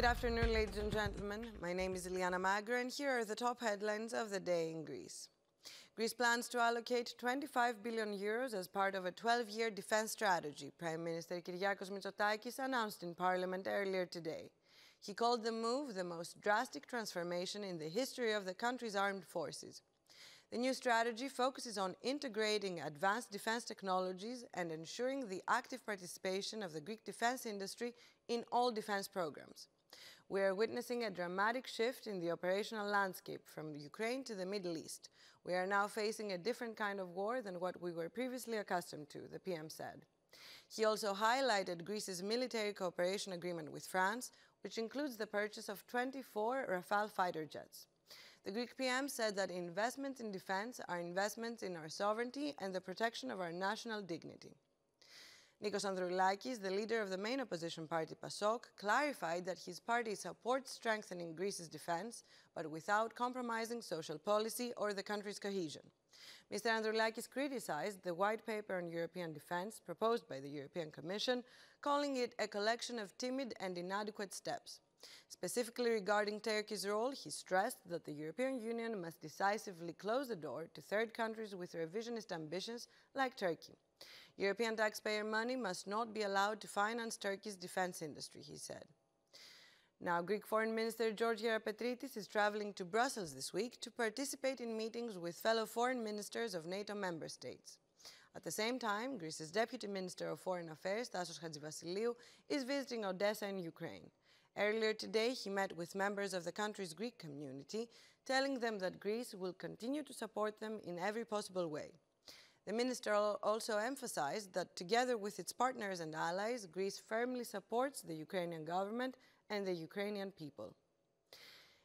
Good afternoon, ladies and gentlemen. My name is Iliana Magro, and here are the top headlines of the day in Greece. Greece plans to allocate 25 billion euros as part of a 12-year defense strategy, Prime Minister Kyriakos Mitsotakis announced in Parliament earlier today. He called the move the most drastic transformation in the history of the country's armed forces. The new strategy focuses on integrating advanced defense technologies and ensuring the active participation of the Greek defense industry in all defense programs. We are witnessing a dramatic shift in the operational landscape from Ukraine to the Middle East. We are now facing a different kind of war than what we were previously accustomed to, the PM said. He also highlighted Greece's military cooperation agreement with France, which includes the purchase of 24 Rafale fighter jets. The Greek PM said that investments in defense are investments in our sovereignty and the protection of our national dignity. Nikos Androulakis, the leader of the main opposition party PASOK, clarified that his party supports strengthening Greece's defense, but without compromising social policy or the country's cohesion. Mr. Androulakis criticized the white paper on European defense proposed by the European Commission, calling it a collection of timid and inadequate steps. Specifically regarding Turkey's role, he stressed that the European Union must decisively close the door to third countries with revisionist ambitions like Turkey. European taxpayer money must not be allowed to finance Turkey's defense industry, he said. Now, Greek Foreign Minister George Herapetritis is traveling to Brussels this week to participate in meetings with fellow foreign ministers of NATO member states. At the same time, Greece's Deputy Minister of Foreign Affairs, Tasos Hadjivasiliou, is visiting Odessa in Ukraine. Earlier today, he met with members of the country's Greek community, telling them that Greece will continue to support them in every possible way. The minister also emphasized that together with its partners and allies, Greece firmly supports the Ukrainian government and the Ukrainian people.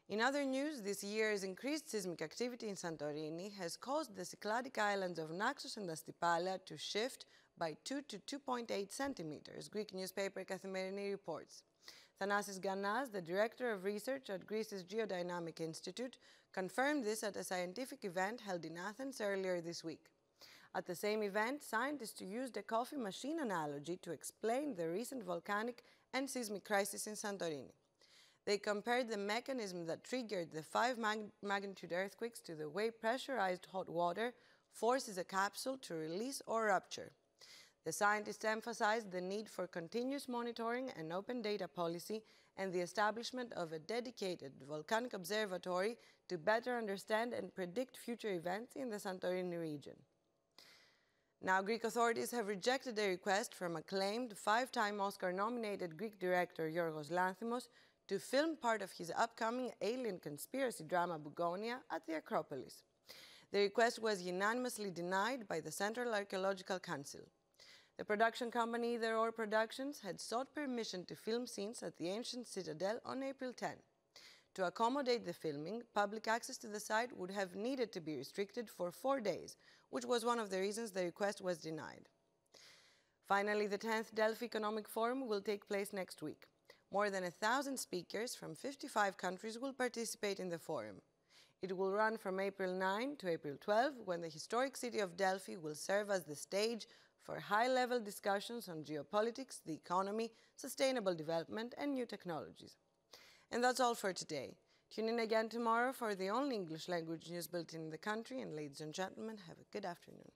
In other news, this year's increased seismic activity in Santorini has caused the Cycladic islands of Naxos and Astypalea to shift by 2 to 2.8 centimeters, Greek newspaper Kathimerini reports. Thanasis Ganas, the director of research at Greece's Geodynamic Institute, confirmed this at a scientific event held in Athens earlier this week. At the same event, scientists used a coffee machine analogy to explain the recent volcanic and seismic crisis in Santorini. They compared the mechanism that triggered the 5-magnitude earthquakes to the way pressurized hot water forces a capsule to release or rupture. The scientists emphasized the need for continuous monitoring and open data policy and the establishment of a dedicated volcanic observatory to better understand and predict future events in the Santorini region. Now, Greek authorities have rejected a request from acclaimed 5-time Oscar-nominated Greek director Yorgos Lanthimos to film part of his upcoming alien conspiracy drama Bougonia at the Acropolis. The request was unanimously denied by the Central Archaeological Council. The production company Either Or Productions had sought permission to film scenes at the ancient citadel on April 10. To accommodate the filming, public access to the site would have needed to be restricted for 4 days, which was one of the reasons the request was denied. Finally, the 10th Delphi Economic Forum will take place next week. More than 1,000 speakers from 55 countries will participate in the forum. It will run from April 9 to April 12, when the historic city of Delphi will serve as the stage for high-level discussions on geopolitics, the economy, sustainable development, and new technologies. And that's all for today. Tune in again tomorrow for the only English language news bulletin in the country, and ladies and gentlemen, have a good afternoon.